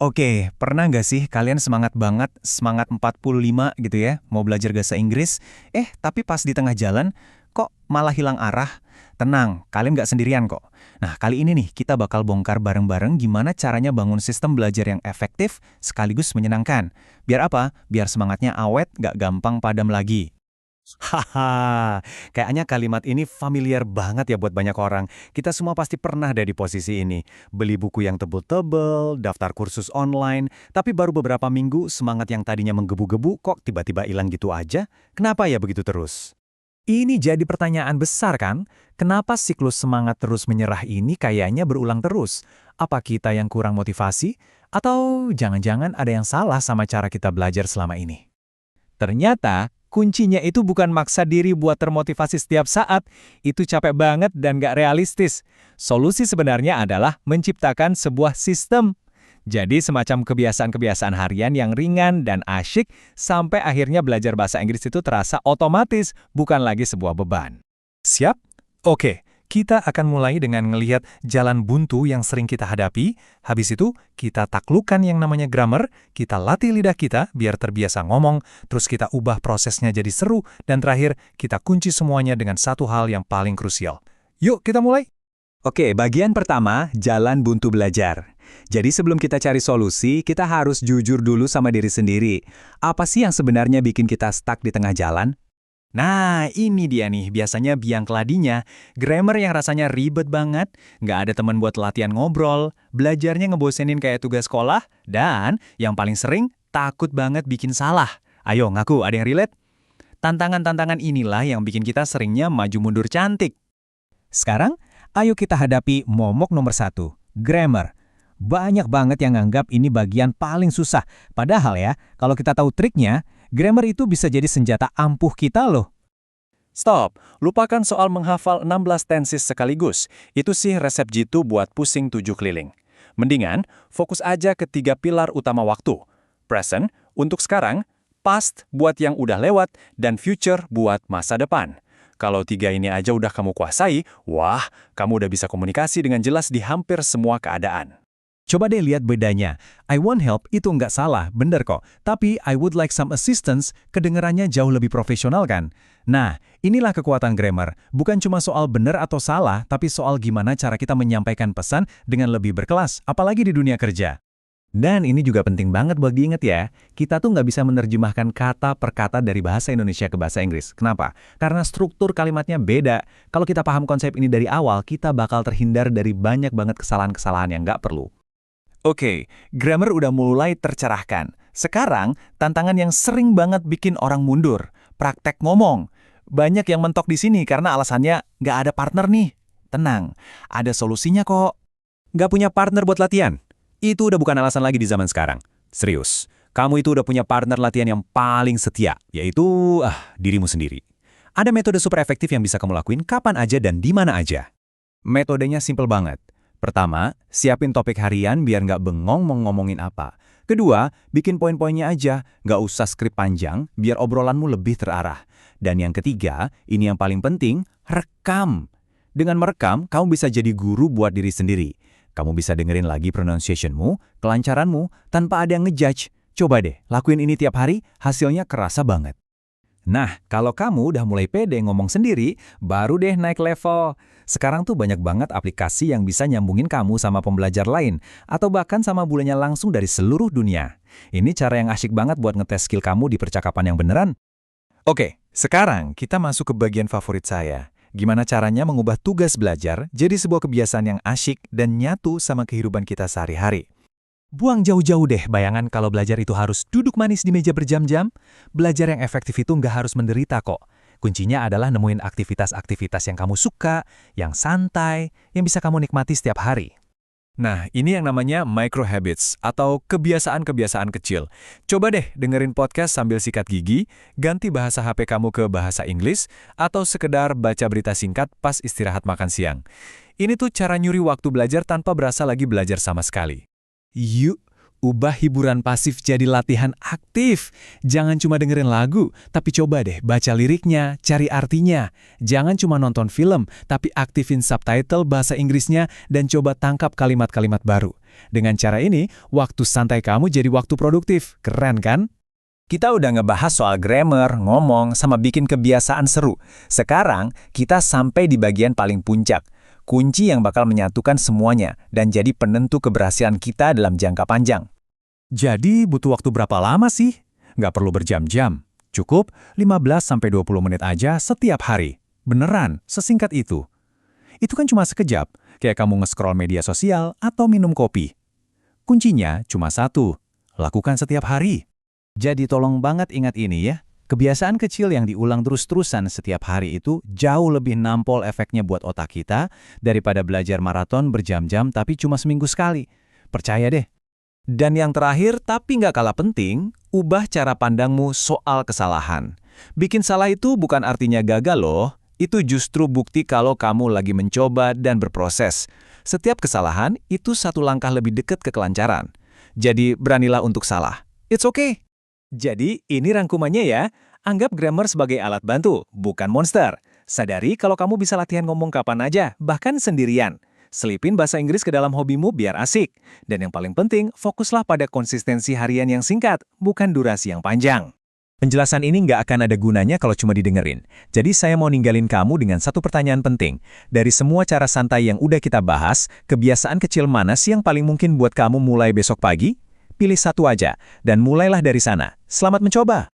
Oke, pernah nggak sih kalian semangat banget, semangat 45 gitu ya, mau belajar bahasa Inggris, tapi pas di tengah jalan, kok malah hilang arah? Tenang, kalian nggak sendirian kok. Nah, kali ini nih, kita bakal bongkar bareng-bareng gimana caranya bangun sistem belajar yang efektif sekaligus menyenangkan. Biar apa? Biar semangatnya awet, nggak gampang padam lagi. Haha, kayaknya kalimat ini familiar banget ya buat banyak orang. Kita semua pasti pernah ada di posisi ini. Beli buku yang tebel-tebel, daftar kursus online, tapi baru beberapa minggu semangat yang tadinya menggebu-gebu kok tiba-tiba hilang gitu aja? Kenapa ya begitu terus? Ini jadi pertanyaan besar kan? Kenapa siklus semangat terus menyerah ini kayaknya berulang terus? Apa kita yang kurang motivasi? Atau jangan-jangan ada yang salah sama cara kita belajar selama ini? Ternyata, kuncinya itu bukan maksa diri buat termotivasi setiap saat. Itu capek banget dan gak realistis. Solusi sebenarnya adalah menciptakan sebuah sistem. Jadi semacam kebiasaan-kebiasaan harian yang ringan dan asyik sampai akhirnya belajar bahasa Inggris itu terasa otomatis, bukan lagi sebuah beban. Siap? Oke, kita akan mulai dengan ngelihat jalan buntu yang sering kita hadapi. Habis itu, kita taklukkan yang namanya grammar, kita latih lidah kita biar terbiasa ngomong, terus kita ubah prosesnya jadi seru, dan terakhir, kita kunci semuanya dengan satu hal yang paling krusial. Yuk, kita mulai! Oke, bagian pertama, jalan buntu belajar. Jadi sebelum kita cari solusi, kita harus jujur dulu sama diri sendiri. Apa sih yang sebenarnya bikin kita stuck di tengah jalan? Nah, ini dia nih, biasanya biang keladinya. Grammar yang rasanya ribet banget, nggak ada teman buat latihan ngobrol, belajarnya ngebosenin kayak tugas sekolah, dan yang paling sering, takut banget bikin salah. Ayo, ngaku, ada yang relate? Tantangan-tantangan inilah yang bikin kita seringnya maju mundur cantik. Sekarang, ayo kita hadapi momok nomor 1, grammar. Banyak banget yang nganggap ini bagian paling susah. Padahal ya, kalau kita tahu triknya, grammar itu bisa jadi senjata ampuh kita loh. Stop, lupakan soal menghafal 16 tenses sekaligus. Itu sih resep jitu buat pusing 7 keliling. Mendingan, fokus aja ke 3 pilar utama waktu. Present, untuk sekarang, past buat yang udah lewat, dan future buat masa depan. Kalau 3 ini aja udah kamu kuasai, wah, kamu udah bisa komunikasi dengan jelas di hampir semua keadaan. Coba deh lihat bedanya. I want help itu nggak salah, bener kok. Tapi I would like some assistance kedengarannya jauh lebih profesional kan? Nah, inilah kekuatan grammar. Bukan cuma soal bener atau salah, tapi soal gimana cara kita menyampaikan pesan dengan lebih berkelas, apalagi di dunia kerja. Dan ini juga penting banget buat diingat ya, kita tuh nggak bisa menerjemahkan kata per kata dari bahasa Indonesia ke bahasa Inggris. Kenapa? Karena struktur kalimatnya beda. Kalau kita paham konsep ini dari awal, kita bakal terhindar dari banyak banget kesalahan-kesalahan yang nggak perlu. Oke, grammar udah mulai tercerahkan. Sekarang, tantangan yang sering banget bikin orang mundur. Praktek ngomong. Banyak yang mentok di sini karena alasannya nggak ada partner nih. Tenang, ada solusinya kok. Nggak punya partner buat latihan? Itu udah bukan alasan lagi di zaman sekarang. Serius, kamu itu udah punya partner latihan yang paling setia, yaitu dirimu sendiri. Ada metode super efektif yang bisa kamu lakuin kapan aja dan di mana aja. Metodenya simple banget. Pertama, siapin topik harian biar nggak bengong mau ngomongin apa. Kedua, bikin poin-poinnya aja, nggak usah skrip panjang, biar obrolanmu lebih terarah. Dan yang ketiga, ini yang paling penting, rekam. Dengan merekam, kamu bisa jadi guru buat diri sendiri. Kamu bisa dengerin lagi pronunciation-mu, kelancaranmu, tanpa ada yang ngejudge. Coba deh, lakuin ini tiap hari, hasilnya kerasa banget. Nah, kalau kamu udah mulai pede ngomong sendiri, baru deh naik level. Sekarang tuh banyak banget aplikasi yang bisa nyambungin kamu sama pembelajar lain, atau bahkan sama bulenya langsung dari seluruh dunia. Ini cara yang asyik banget buat ngetes skill kamu di percakapan yang beneran. Oke, sekarang kita masuk ke bagian favorit saya. Gimana caranya mengubah tugas belajar jadi sebuah kebiasaan yang asyik dan nyatu sama kehidupan kita sehari-hari. Buang jauh-jauh deh bayangan kalau belajar itu harus duduk manis di meja berjam-jam. Belajar yang efektif itu nggak harus menderita kok. Kuncinya adalah nemuin aktivitas-aktivitas yang kamu suka, yang santai, yang bisa kamu nikmati setiap hari. Nah, ini yang namanya micro habits atau kebiasaan-kebiasaan kecil. Coba deh dengerin podcast sambil sikat gigi, ganti bahasa HP kamu ke bahasa Inggris, atau sekedar baca berita singkat pas istirahat makan siang. Ini tuh cara nyuri waktu belajar tanpa berasa lagi belajar sama sekali. Yuk, Ubah hiburan pasif jadi latihan aktif. Jangan cuma dengerin lagu, tapi coba deh baca liriknya, cari artinya. Jangan cuma nonton film, tapi aktifin subtitle bahasa Inggrisnya dan coba tangkap kalimat-kalimat baru. Dengan cara ini, waktu santai kamu jadi waktu produktif. Keren kan? Kita udah ngebahas soal grammar, ngomong, sama bikin kebiasaan seru. Sekarang, kita sampai di bagian paling puncak. Kunci yang bakal menyatukan semuanya dan jadi penentu keberhasilan kita dalam jangka panjang. Jadi butuh waktu berapa lama sih? Nggak perlu berjam-jam. Cukup 15-20 menit aja setiap hari. Beneran, sesingkat itu. Itu kan cuma sekejap, kayak kamu nge-scroll media sosial atau minum kopi. Kuncinya cuma satu, lakukan setiap hari. Jadi tolong banget ingat ini ya. Kebiasaan kecil yang diulang terus-terusan setiap hari itu jauh lebih nampol efeknya buat otak kita daripada belajar maraton berjam-jam tapi cuma seminggu sekali. Percaya deh. Dan yang terakhir, tapi nggak kalah penting, ubah cara pandangmu soal kesalahan. Bikin salah itu bukan artinya gagal loh, itu justru bukti kalau kamu lagi mencoba dan berproses. Setiap kesalahan itu satu langkah lebih dekat ke kelancaran. Jadi beranilah untuk salah. It's okay. Jadi ini rangkumannya ya, anggap grammar sebagai alat bantu, bukan monster. Sadari kalau kamu bisa latihan ngomong kapan aja, bahkan sendirian. Selipin bahasa Inggris ke dalam hobimu biar asik. Dan yang paling penting, fokuslah pada konsistensi harian yang singkat, bukan durasi yang panjang. Penjelasan ini nggak akan ada gunanya kalau cuma didengerin. Jadi saya mau ninggalin kamu dengan satu pertanyaan penting. Dari semua cara santai yang udah kita bahas, kebiasaan kecil mana sih yang paling mungkin buat kamu mulai besok pagi? Pilih satu aja, dan mulailah dari sana. Selamat mencoba!